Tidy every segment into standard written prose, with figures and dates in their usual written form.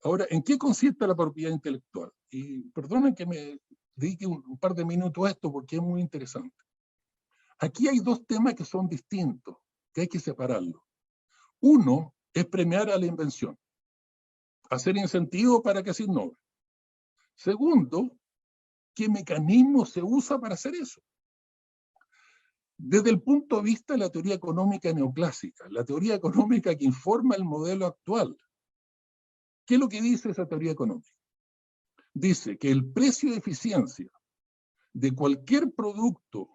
Ahora, ¿en qué consiste la propiedad intelectual? Y perdonen que me dedique un par de minutos a esto porque es muy interesante. Aquí hay dos temas que son distintos, que hay que separarlos. Uno es premiar a la invención, hacer incentivos para que se innove. Segundo, ¿qué mecanismo se usa para hacer eso? Desde el punto de vista de la teoría económica neoclásica, la teoría económica que informa el modelo actual, ¿qué es lo que dice esa teoría económica? Dice que el precio de eficiencia de cualquier producto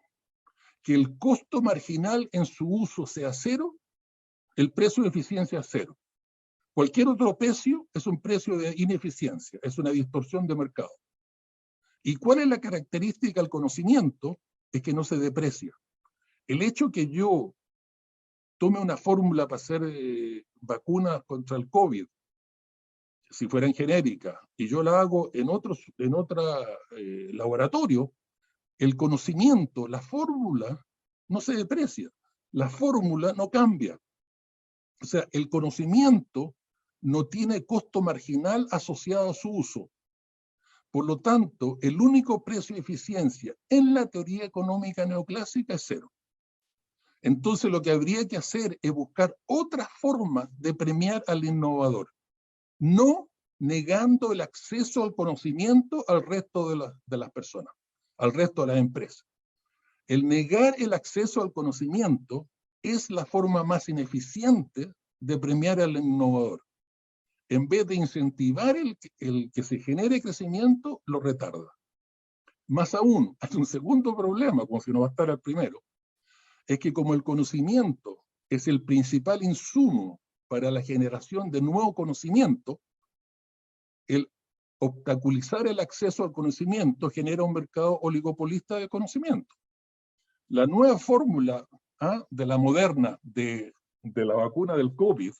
que el costo marginal en su uso sea cero, el precio de eficiencia es cero. Cualquier otro precio es un precio de ineficiencia, es una distorsión de mercado. ¿Y cuál es la característica del conocimiento? Es que no se deprecia. El hecho que yo tome una fórmula para hacer vacunas contra el COVID, si fueran genéricas, y yo la hago en otro laboratorio, el conocimiento, la fórmula, no se deprecia. La fórmula no cambia. O sea, el conocimiento no tiene costo marginal asociado a su uso. Por lo tanto, el único precio de eficiencia en la teoría económica neoclásica es cero. Entonces, lo que habría que hacer es buscar otras formas de premiar al innovador, no negando el acceso al conocimiento al resto de las personas, al resto de las empresas. El negar el acceso al conocimiento es la forma más ineficiente de premiar al innovador. En vez de incentivar el que se genere crecimiento, lo retarda. Más aún, hay un segundo problema, como si no bastara el primero, es que como el conocimiento es el principal insumo para la generación de nuevo conocimiento, el obstaculizar el acceso al conocimiento genera un mercado oligopolista de conocimiento. La nueva fórmula de la Moderna de la vacuna del COVID,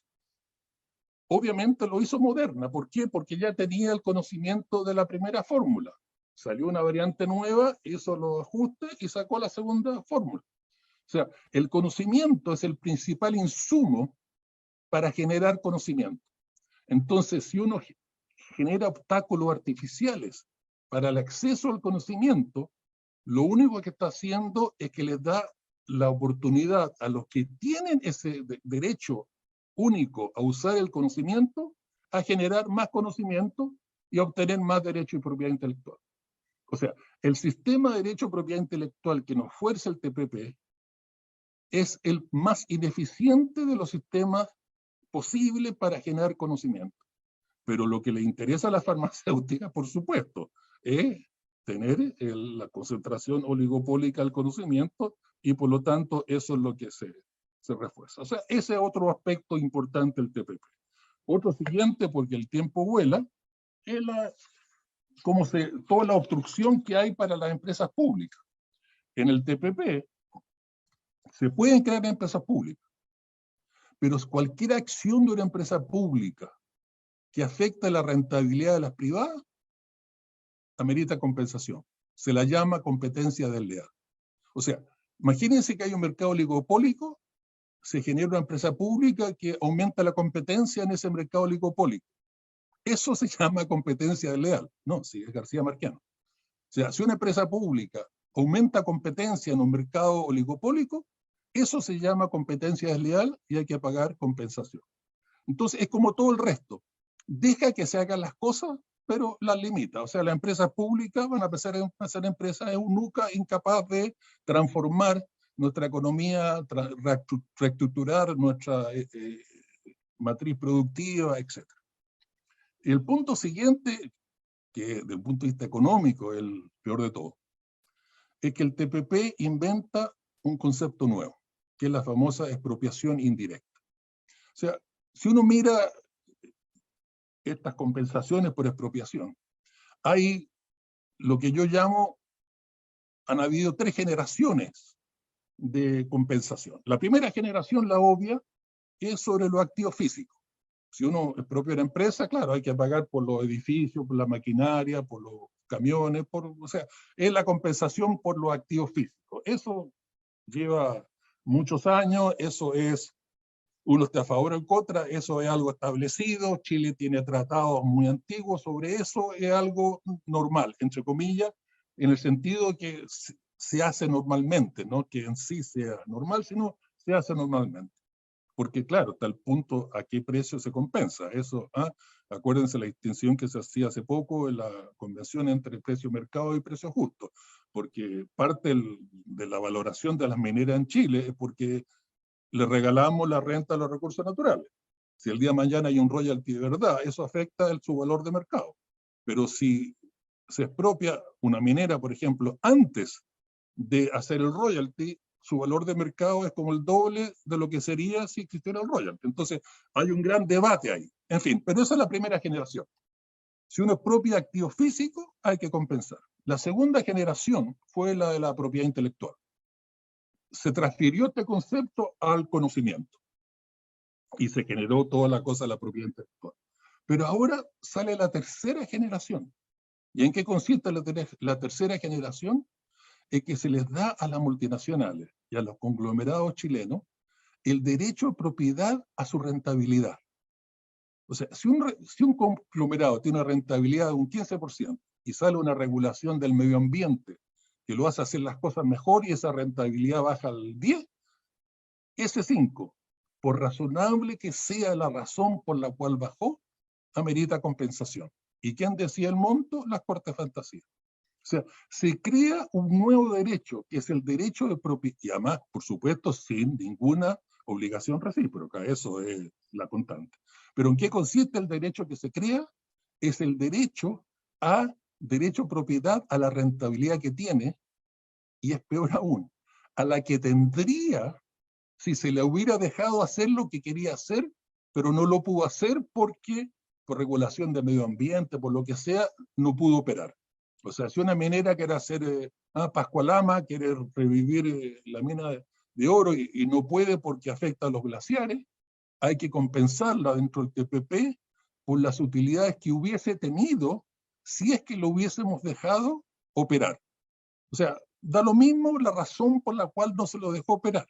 obviamente lo hizo Moderna. ¿Por qué? Porque ya tenía el conocimiento de la primera fórmula. Salió una variante nueva, hizo los ajustes y sacó la segunda fórmula. O sea, el conocimiento es el principal insumo para generar conocimiento. Entonces, si uno genera obstáculos artificiales para el acceso al conocimiento, lo único que está haciendo es que les da la oportunidad a los que tienen ese derecho único a usar el conocimiento, a generar más conocimiento y a obtener más derecho y propiedad intelectual. O sea, el sistema de derecho y propiedad intelectual que nos fuerza el TPP es el más ineficiente de los sistemas posibles para generar conocimiento. Pero lo que le interesa a la farmacéutica, por supuesto, es tener la concentración oligopólica del conocimiento y por lo tanto eso es lo que se refuerza. O sea, ese es otro aspecto importante del TPP. Otro siguiente, porque el tiempo vuela, es toda la obstrucción que hay para las empresas públicas. En el TPP se pueden crear empresas públicas, pero cualquier acción de una empresa pública que afecta la rentabilidad de las privadas amerita compensación. Se la llama competencia desleal. O sea, imagínense que hay un mercado oligopólico, se genera una empresa pública que aumenta la competencia en ese mercado oligopólico. Eso se llama competencia desleal. No, sí, es García Marquiano. O sea, si una empresa pública aumenta competencia en un mercado oligopólico, eso se llama competencia desleal y hay que pagar compensación. Entonces, es como todo el resto. Deja que se hagan las cosas, pero las limita. O sea, las empresas públicas van a empezar a ser empresas nunca incapaz de transformar nuestra economía, reestructurar nuestra matriz productiva, etc. El punto siguiente, que desde el punto de vista económico es el peor de todo, es que el TPP inventa un concepto nuevo, que es la famosa expropiación indirecta. O sea, si uno mira estas compensaciones por expropiación, hay lo que yo llamo, han habido 3 generaciones de compensación. La primera generación, la obvia, es sobre los activos físicos. Si uno expropia una empresa, claro, hay que pagar por los edificios, por la maquinaria, por los camiones, o sea, es la compensación por los activos físicos. Eso lleva muchos años, eso es uno está a favor o en contra, eso es algo establecido, Chile tiene tratados muy antiguos sobre eso, es algo normal, entre comillas, en el sentido que se hace normalmente, no que en sí sea normal, sino se hace normalmente. Porque claro, está el punto a qué precio se compensa. Eso, acuérdense la distinción que se hacía hace poco en la convención entre precio mercado y precio justo, porque parte de la valoración de las mineras en Chile es porque le regalamos la renta a los recursos naturales. Si el día de mañana hay un royalty de verdad, eso afecta su valor de mercado. Pero si se expropia una minera, por ejemplo, antes de hacer el royalty, su valor de mercado es como el doble de lo que sería si existiera el royalty. Entonces, hay un gran debate ahí. En fin, pero esa es la primera generación. Si uno expropia activos físicos, hay que compensar. La segunda generación fue la de la propiedad intelectual. Se transfirió este concepto al conocimiento y se generó toda la cosa de la propiedad intelectual. Pero ahora sale la tercera generación. ¿Y en qué consiste la tercera generación? Es que se les da a las multinacionales y a los conglomerados chilenos el derecho de propiedad a su rentabilidad. O sea, si un conglomerado tiene una rentabilidad de un 15% y sale una regulación del medio ambiente que lo hace hacer las cosas mejor y esa rentabilidad baja al 10%, ese 5%, por razonable que sea la razón por la cual bajó, amerita compensación. ¿Y quién decía el monto? Las Cortes de Fantasía. O sea, se crea un nuevo derecho, que es el derecho de propiedad, y además, por supuesto, sin ninguna obligación recíproca, eso es la constante. Pero ¿en qué consiste el derecho que se crea? Es el derecho propiedad a la rentabilidad que tiene, y es peor aún, a la que tendría si se le hubiera dejado hacer lo que quería hacer, pero no lo pudo hacer porque por regulación de medio ambiente, por lo que sea, no pudo operar. O sea, si una minera quiere hacer Pascualama, quiere revivir la mina de oro y no puede porque afecta a los glaciares, hay que compensarla dentro del TPP por las utilidades que hubiese tenido si es que lo hubiésemos dejado operar. O sea, da lo mismo la razón por la cual no se lo dejó operar.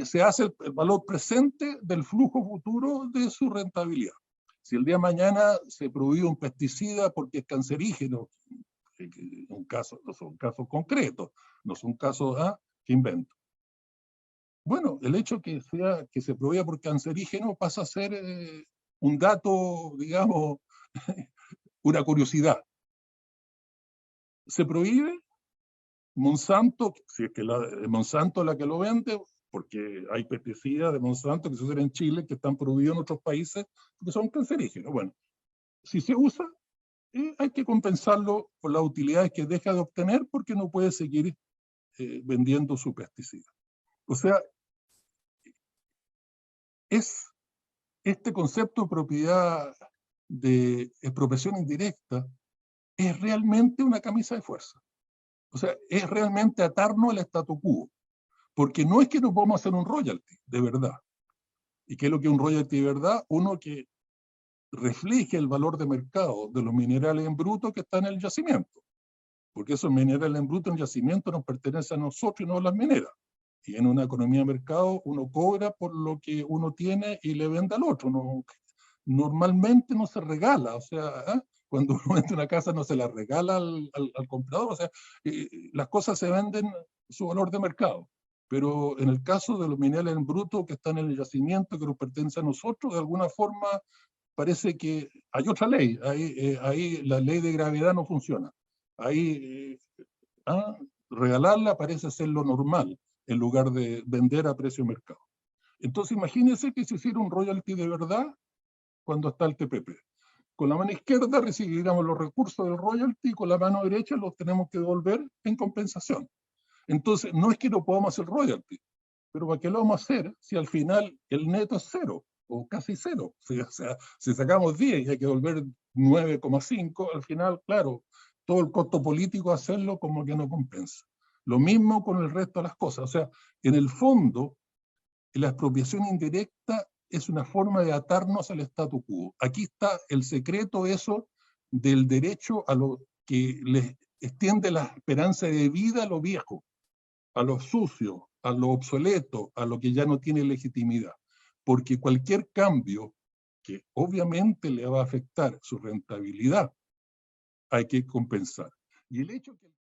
Se hace el valor presente del flujo futuro de su rentabilidad. Si el día de mañana se prohíbe un pesticida porque es cancerígeno, un caso, no son casos concretos, no son casos que invento. Bueno, el hecho que se prohíba por cancerígeno pasa a ser un dato, digamos, una curiosidad. Se prohíbe, Monsanto, si es que Monsanto es la que lo vende, porque hay pesticidas de Monsanto que se usan en Chile que están prohibidos en otros países porque son cancerígenos. Bueno, si se usa, hay que compensarlo por las utilidades que deja de obtener porque no puede seguir vendiendo su pesticida. O sea, este concepto de propiedad de expropiación indirecta es realmente una camisa de fuerza. O sea, es realmente atarnos al statu quo. Porque no es que no podamos hacer un royalty, de verdad. ¿Y qué es lo que es un royalty de verdad? Uno que refleje el valor de mercado de los minerales en bruto que están en el yacimiento. Porque esos minerales en bruto en yacimiento nos pertenecen a nosotros y no a las mineras. Y en una economía de mercado uno cobra por lo que uno tiene y le vende al otro. Normalmente no se regala, o sea, cuando uno vende una casa no se la regala al comprador, o sea, las cosas se venden su valor de mercado. Pero en el caso de los minerales en bruto que están en el yacimiento, que nos pertenece a nosotros, de alguna forma parece que hay otra ley, ahí la ley de gravedad no funciona. Ahí regalarla parece ser lo normal, en lugar de vender a precio de mercado. Entonces imagínense que se hiciera un royalty de verdad cuando está el TPP. Con la mano izquierda recibiríamos los recursos del royalty y con la mano derecha los tenemos que devolver en compensación. Entonces, no es que no podamos hacer royalty, pero ¿para qué lo vamos a hacer si al final el neto es cero o casi cero? O sea, si sacamos 10 y hay que devolver 9,5, al final, claro, todo el costo político de hacerlo como que no compensa. Lo mismo con el resto de las cosas. O sea, en el fondo, la expropiación indirecta es una forma de atarnos al statu quo. Aquí está el secreto eso del derecho a lo que les extiende la esperanza de vida a lo viejo, a lo sucio, a lo obsoleto, a lo que ya no tiene legitimidad. porque cualquier cambio que obviamente le va a afectar su rentabilidad, hay que compensar. Y el hecho que